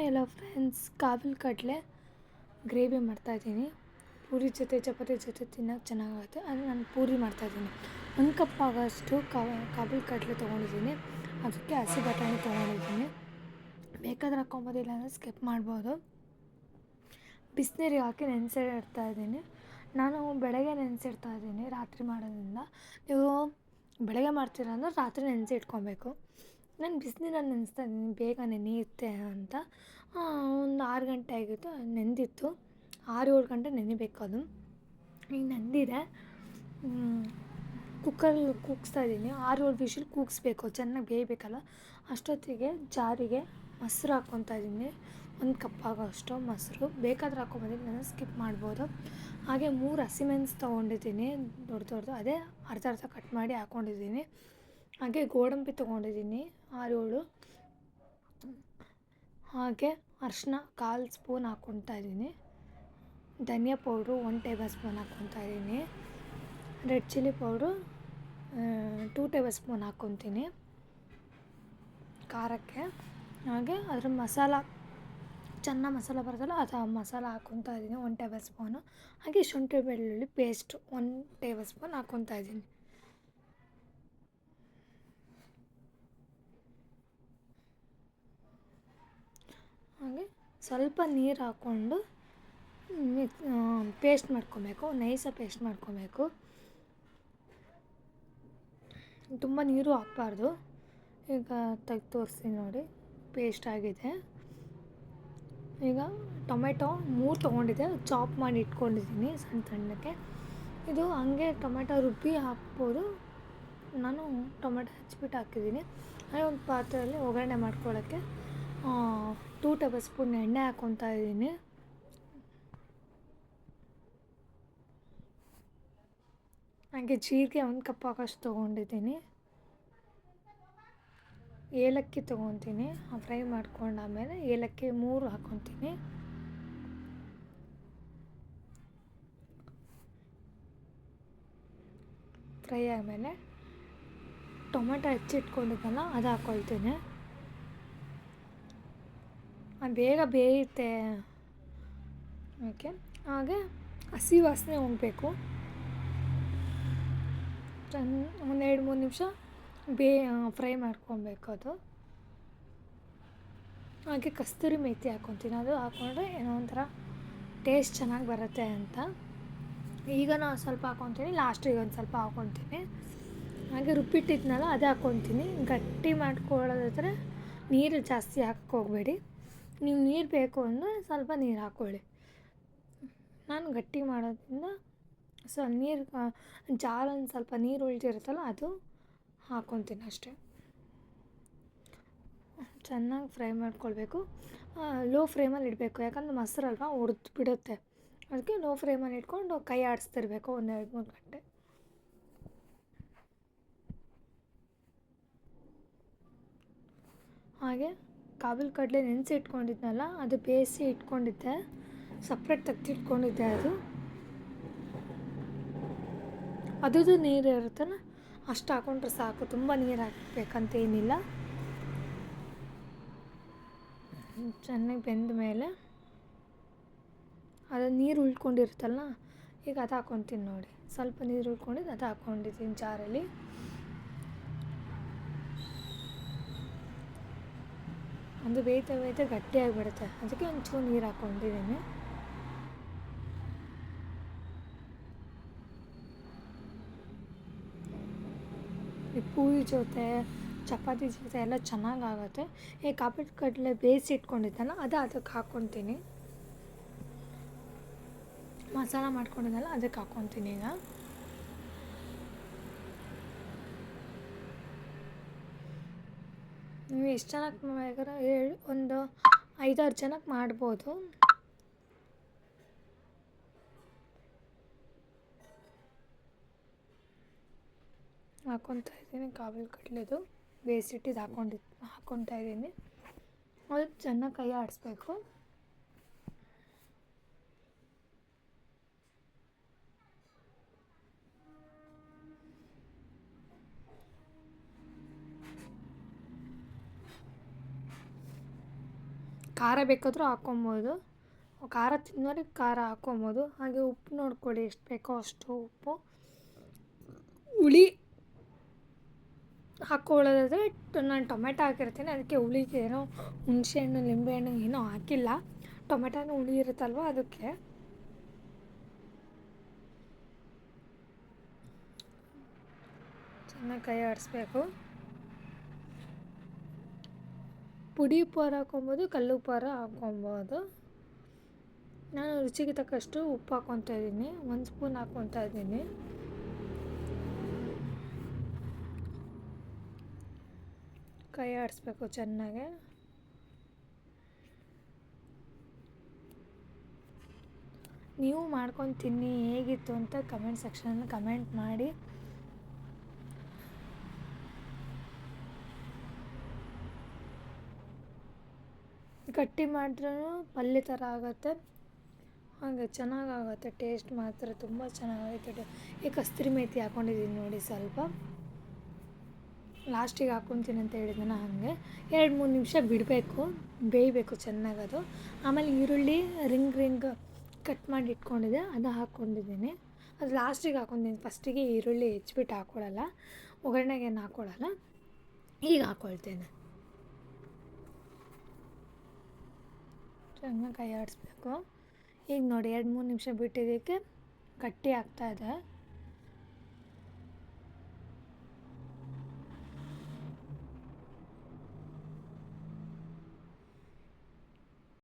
Hi hello friends, Kabul ಕಡಲೆ gravy ಮಾಡ್ತಾಯಿದ್ದೀನಿ. ಪೂರಿ ಜೊತೆ ಚಪಾತಿ ಜೊತೆ ತಿನ್ನೋಕ್ಕೆ ಚೆನ್ನಾಗುತ್ತೆ. ಅದು ನಾನು ಪೂರಿ ಮಾಡ್ತಾಯಿದ್ದೀನಿ. 1 ಕಪ್ ಆಗೋಷ್ಟು ಕಾಬೂಲ್ ಕಡಲೆ ತೊಗೊಂಡಿದ್ದೀನಿ. ಅದಕ್ಕೆ ಹಸಿ ಬಟಾಣಿ ತೊಗೊಂಡಿದ್ದೀನಿ. ಬೇಕಾದ್ರೆ ಹಾಕ್ಕೊಬೋದು, ಇಲ್ಲಾಂದರೆ ಸ್ಕಿಪ್ ಮಾಡ್ಬೋದು. ಬಿಸಿನೀರಿಗೆ ಹಾಕಿ ನೆನೆಸಿಡ್ತಾಯಿದ್ದೀನಿ. ನಾನು ಬೆಳಗ್ಗೆ ನೆನೆಸಿಡ್ತಾಯಿದ್ದೀನಿ ರಾತ್ರಿ ಮಾಡೋದ್ರಿಂದ. ನೀವು ಬೆಳಗ್ಗೆ ಮಾಡ್ತೀರ ಅಂದರೆ ರಾತ್ರಿ ನೆನೆಸಿ ಇಟ್ಕೊಬೇಕು. ನಾನು ಬಿಸಿನೀರಲ್ಲಿ ನೆನೆಸ್ತಾ ಇದ್ದೀನಿ, ಬೇಗ ನೆನೆಯುತ್ತೆ ಅಂತ. ಒಂದು 6 ಗಂಟೆ ಆಗಿತ್ತು, ನೆಂದಿತ್ತು. 6-7 ಗಂಟೆ ನೆನಿಬೇಕು ಅದು. ಈಗ ನೆಂದಿದೆ. ಕುಕ್ಕರಲ್ಲಿ ಕೂಗಿಸ್ತಾ ಇದ್ದೀನಿ. 6-7 ವಿಷಲ್ ಕೂಗಿಸ್ಬೇಕು, ಚೆನ್ನಾಗಿ ಬೇಯಬೇಕಲ್ಲ. ಅಷ್ಟೊತ್ತಿಗೆ ಜಾರಿಗೆ ಮೊಸರು ಹಾಕ್ಕೊತಾ ಇದ್ದೀನಿ. 1 ಕಪ್ ಆಗೋಷ್ಟು ಮೊಸರು. ಬೇಕಾದ್ರೆ ಹಾಕ್ಕೊಬೋದು, ನಾನು ಸ್ಕಿಪ್ ಮಾಡ್ಬೋದು. ಹಾಗೆ 3 ಹಸಿಮೆಣಸು ತೊಗೊಂಡಿದ್ದೀನಿ, ದೊಡ್ಡದು. ಅದೇ ಅರ್ಧ ಕಟ್ ಮಾಡಿ ಹಾಕ್ಕೊಂಡಿದ್ದೀನಿ. ಹಾಗೆ ಗೋಡಂಬಿ ತೊಗೊಂಡಿದ್ದೀನಿ 6-7. ಹಾಗೆ ಅರಿಶಿನ 1/4 ಸ್ಪೂನ್ ಹಾಕ್ಕೊತಾ ಇದ್ದೀನಿ. ಧನಿಯಾ ಪೌಡ್ರು 1 ಟೇಬಲ್ ಸ್ಪೂನ್ ಹಾಕ್ಕೊತಾ ಇದ್ದೀನಿ. Red chilli powder 2 tablespoon ಹಾಕ್ಕೊತೀನಿ ಖಾರಕ್ಕೆ. ಹಾಗೆ ಅದ್ರ ಮಸಾಲ ಚೆನ್ನಾಗಿ ಮಸಾಲ ಬರೋದಲ್ಲ, ಅದು ಮಸಾಲ ಹಾಕ್ಕೊತಾ ಇದ್ದೀನಿ 1 ಟೇಬಲ್ ಸ್ಪೂನು. ಹಾಗೆ ಶುಂಠಿ ಬೆಳ್ಳುಳ್ಳಿ ಪೇಸ್ಟ್ 1 ಟೇಬಲ್ ಸ್ಪೂನ್ ಹಾಕ್ಕೊತಾ ಇದ್ದೀನಿ. ಹಾಗೆ ಸ್ವಲ್ಪ ನೀರು ಹಾಕ್ಕೊಂಡು ಪೇಸ್ಟ್ ಮಾಡ್ಕೊಬೇಕು, ನೈಸಾಗಿ ಪೇಸ್ಟ್ ಮಾಡ್ಕೊಬೇಕು. ತುಂಬ ನೀರು ಹಾಕ್ಬಾರ್ದು. ಈಗ ತೆಗ್ದು ತೋರಿಸ್ತೀನಿ ನೋಡಿ, ಪೇಸ್ಟ್ ಆಗಿದೆ. ಈಗ ಟೊಮೆಟೊ 3 ತೊಗೊಂಡಿದ್ದೆ, ಚಾಪ್ ಮಾಡಿ ಇಟ್ಕೊಂಡಿದ್ದೀನಿ ಸಣ್ಣಕ್ಕೆ. ಇದು ಹಂಗೆ ಟೊಮೆಟೊ ರುಬ್ಬಿ ಹಾಕ್ಬೋದು. ನಾನು ಟೊಮೆಟೊ ಹಚ್ಬಿಟ್ಟು ಹಾಕಿದ್ದೀನಿ. ಹಾಗೆ ಒಂದು ಪಾತ್ರೆಯಲ್ಲಿ ಒಗ್ಗರಣೆ ಮಾಡ್ಕೊಳ್ಳೋಕ್ಕೆ 2 ಟೇಬಲ್ ಸ್ಪೂನ್ ಎಣ್ಣೆ ಹಾಕ್ಕೊತಾ ಇದ್ದೀನಿ. ಹಾಗೆ ಜೀರಿಗೆ 1 ಕಪ್ ಆಗೋಷ್ಟು ತೊಗೊಂಡಿದ್ದೀನಿ. ಏಲಕ್ಕಿ ತೊಗೊತೀನಿ, ಫ್ರೈ ಮಾಡ್ಕೊಂಡಾದ್ಮೇಲೆ ಏಲಕ್ಕಿ 3 ಹಾಕ್ಕೊತೀನಿ. ಫ್ರೈ ಆದಮೇಲೆ ಟೊಮೆಟೊ ಹೆಚ್ಚಿಟ್ಕೊಂಡಿದ್ದಲ್ಲ ಅದು ಹಾಕ್ಕೊಳ್ತೀನಿ. ಅದು ಬೇಗ ಬೇಯುತ್ತೆ. ಓಕೆ. ಹಾಗೆ ಹಸಿ ವಾಸನೆ ಹೋಗಬೇಕು. ಒಂದು 2-3 ನಿಮಿಷ ಫ್ರೈ ಮಾಡ್ಕೊಬೇಕು ಅದು. ಹಾಗೆ ಕಸ್ತೂರಿ ಮೇಥಿ ಹಾಕ್ಕೊತೀನಿ, ಅದು ಹಾಕ್ಕೊಂಡ್ರೆ ಏನೋ ಒಂಥರ ಟೇಸ್ಟ್ ಚೆನ್ನಾಗಿ ಬರುತ್ತೆ ಅಂತ. ಈಗ ನಾನು ಸ್ವಲ್ಪ ಹಾಕ್ಕೊತೀನಿ, ಲಾಸ್ಟಿಗೆ ಒಂದು ಸ್ವಲ್ಪ ಹಾಕ್ಕೊತೀನಿ. ಹಾಗೆ ರುಬ್ಬಿಟ್ಟಿದ್ನಲ್ಲ ಅದು ಹಾಕ್ಕೊತೀನಿ. ಗಟ್ಟಿ ಮಾಡ್ಕೊಳ್ಳೋದಾದರೆ ನೀರು ಜಾಸ್ತಿ ಹಾಕೋಗಬೇಡಿ. ನೀವು ನೀರು ಬೇಕು ಅಂದರೆ ಸ್ವಲ್ಪ ನೀರು ಹಾಕ್ಕೊಳ್ಳಿ. ನಾನು ಗಟ್ಟಿ ಮಾಡೋದ್ರಿಂದ ನೀರು ಜಾರಲ್ಲಿ ಸ್ವಲ್ಪ ನೀರು ಉಳಿದಿರುತ್ತಲ್ಲ ಅದು ಹಾಕ್ಕೊತೀನಿ ಅಷ್ಟೇ. ಚೆನ್ನಾಗಿ ಫ್ರೈ ಮಾಡ್ಕೊಳ್ಬೇಕು. ಲೋ ಫ್ಲೇಮಲ್ಲಿ ಇಡಬೇಕು, ಯಾಕಂದರೆ ಮೊಸರಲ್ವ ಹುರಿದು ಬಿಡುತ್ತೆ. ಅದಕ್ಕೆ ಲೋ ಫ್ಲೇಮಲ್ಲಿ ಇಟ್ಕೊಂಡು ಕೈ ಆಡಿಸ್ತಿರ್ಬೇಕು 1-2-3 ಗಂಟೆ. ಹಾಗೆ ಕಾಬೂಲ್ ಕಡಲೆ ನೆನೆಸಿ ಇಟ್ಕೊಂಡಿದ್ನಲ್ಲ, ಅದು ಬೇಯಿಸಿ ಇಟ್ಕೊಂಡಿದ್ದೆ, ಸಪ್ರೇಟ್ ತೆಗ್ದಿಟ್ಕೊಂಡಿದ್ದೆ. ಅದು ನೀರು ಇರುತ್ತಲ್ಲ ಅಷ್ಟು ಹಾಕ್ಕೊಂಡ್ರೆ ಸಾಕು, ತುಂಬ ನೀರು ಹಾಕಬೇಕಂತ ಏನಿಲ್ಲ. ಚೆನ್ನಾಗಿ ಬೆಂದ ಮೇಲೆ ಅದು ನೀರು ಉಳ್ಕೊಂಡಿರುತ್ತಲ್ಲ, ಈಗ ಅದು ಹಾಕ್ಕೊತೀನಿ ನೋಡಿ. ಸ್ವಲ್ಪ ನೀರು ಉಳ್ಕೊಂಡಿದ್ದು ಅದು ಹಾಕ್ಕೊಂಡಿದ್ದೀನಿ ಜಾರಲ್ಲಿ. ಅದು ಬೇಯ್ತಾ ಗಟ್ಟಿಯಾಗಿಬಿಡುತ್ತೆ, ಅದಕ್ಕೆ ಒಂಚೂರು ನೀರು ಹಾಕ್ಕೊಂಡಿದ್ದೀನಿ. ಈ ಪೂರಿ ಜೊತೆ ಚಪಾತಿ ಜೊತೆ ಎಲ್ಲ ಚೆನ್ನಾಗಾಗುತ್ತೆ. ಈ ಕಾಬೂಲ್ ಕಡಲೆ ಬೇಯಿಸಿ ಇಟ್ಕೊಂಡಿದ್ದಲ್ಲ ಅದು ಅದಕ್ಕೆ ಹಾಕ್ಕೊತೀನಿ. ಮಸಾಲ ಮಾಡ್ಕೊಂಡಿದ್ದಲ್ಲ ಅದಕ್ಕೆ ಹಾಕ್ಕೊತೀನಿ. ಈಗ ನೀವು ಎಷ್ಟು ಜನಕ್ಕೆ ಬೇಕಾದ್ರೆ ಒಂದು 5-6 ಜನಕ್ಕೆ ಮಾಡ್ಬೋದು. ಹಾಕ್ಕೊತಾ ಇದ್ದೀನಿ ಕಾಬೂಲ್ ಕಡಲೆದು ಬೇಯಿಸಿಟ್ಟಿದ್ದು ಹಾಕ್ಕೊತಾ ಇದ್ದೀನಿ. ಅದು ಚೆನ್ನಾಗಿ ಕೈ ಆಡಿಸ್ಬೇಕು. ಖಾರ ಬೇಕಾದರೂ ಹಾಕ್ಕೊಬೋದು, ಖಾರ ತಿನ್ನೋರಿಗೆ ಖಾರ ಹಾಕ್ಕೊಬೋದು. ಹಾಗೆ ಉಪ್ಪು ನೋಡ್ಕೊಳ್ಳಿ, ಎಷ್ಟು ಬೇಕೋ ಅಷ್ಟು ಉಪ್ಪು. ಹುಳಿ ಹಾಕ್ಕೊಳ್ಳೋದಾದರೆ ನಾನು ಟೊಮೆಟೊ ಹಾಕಿರ್ತೀನಿ, ಅದಕ್ಕೆ ಹುಳಿಗೆ ಏನೋ ಹುಣಸೆಹಣ್ಣು ನಿಂಬೆಹಣ್ಣು ಏನೂ ಹಾಕಿಲ್ಲ. ಟೊಮೆಟೊನೂ ಹುಳಿ ಇರುತ್ತಲ್ವ ಅದಕ್ಕೆ. ಚೆನ್ನಾಗಿ ಕೈ ಆಡಿಸ್ಬೇಕು. ಪುಡಿ ಉಪ್ಪಾರ ಹಾಕ್ಕೊಬೋದು, ಕಲ್ಲುಪ್ಪಾರ ಹಾಕ್ಕೊಬೋದು. ನಾನು ರುಚಿಗೆ ತಕ್ಕಷ್ಟು ಉಪ್ಪು ಹಾಕ್ಕೊತಾ ಇದ್ದೀನಿ, 1 ಸ್ಪೂನ್ ಹಾಕ್ಕೊತಾ ಇದ್ದೀನಿ. ಕೈ ಆಡಿಸ್ಬೇಕು ಚೆನ್ನಾಗೆ. ನೀವು ಮಾಡ್ಕೊಂಡು ತಿನ್ನಿ, ಹೇಗಿತ್ತು ಅಂತ ಕಮೆಂಟ್ ಸೆಕ್ಷನಲ್ಲಿ ಕಮೆಂಟ್ ಮಾಡಿ. ಗಟ್ಟಿ ಮಾಡಿದ್ರೂ ಪಲ್ಯ ಥರ ಆಗುತ್ತೆ, ಹಾಗೆ ಚೆನ್ನಾಗಾಗುತ್ತೆ. ಟೇಸ್ಟ್ ಮಾತ್ರ ತುಂಬ ಚೆನ್ನಾಗೈತೆ. ಈ ಕಸ್ತೂರಿ ಮೇಥಿ ಹಾಕ್ಕೊಂಡಿದ್ದೀನಿ ನೋಡಿ, ಸ್ವಲ್ಪ ಲಾಸ್ಟಿಗೆ ಹಾಕ್ಕೊತೀನಿ ಅಂತ ಹೇಳಿದ್ನ. ಹಾಗೆ 2-3 ನಿಮಿಷ ಬಿಡಬೇಕು, ಬೇಯಬೇಕು ಚೆನ್ನಾಗದು. ಆಮೇಲೆ ಈರುಳ್ಳಿ ರಿಂಗ್ ಕಟ್ ಮಾಡಿ ಇಟ್ಕೊಂಡಿದ್ದೆ, ಅದು ಹಾಕ್ಕೊಂಡಿದ್ದೀನಿ. ಅದು ಲಾಸ್ಟಿಗೆ ಹಾಕ್ಕೊಂಡಿದ್ದೀನಿ, ಫಸ್ಟಿಗೆ ಈರುಳ್ಳಿ ಹೆಚ್ಚಿಬಿಟ್ಟು ಹಾಕ್ಕೊಳ್ಳಲ್ಲ, ಒಗ್ಗರಣೆಗೆ ಏನು ಹಾಕ್ಕೊಳ್ಳಲ್ಲ, ಈಗ ಹಾಕ್ಕೊಳ್ತೇನೆ. ಚೆನ್ನಾಗಿ ಕೈ ಆಡಿಸ್ಬೇಕು. ಈಗ ನೋಡಿ 2-3 ನಿಮಿಷ ಬಿಟ್ಟಿದ್ದಕ್ಕೆ ಗಟ್ಟಿ ಆಗ್ತಾಯಿದೆ.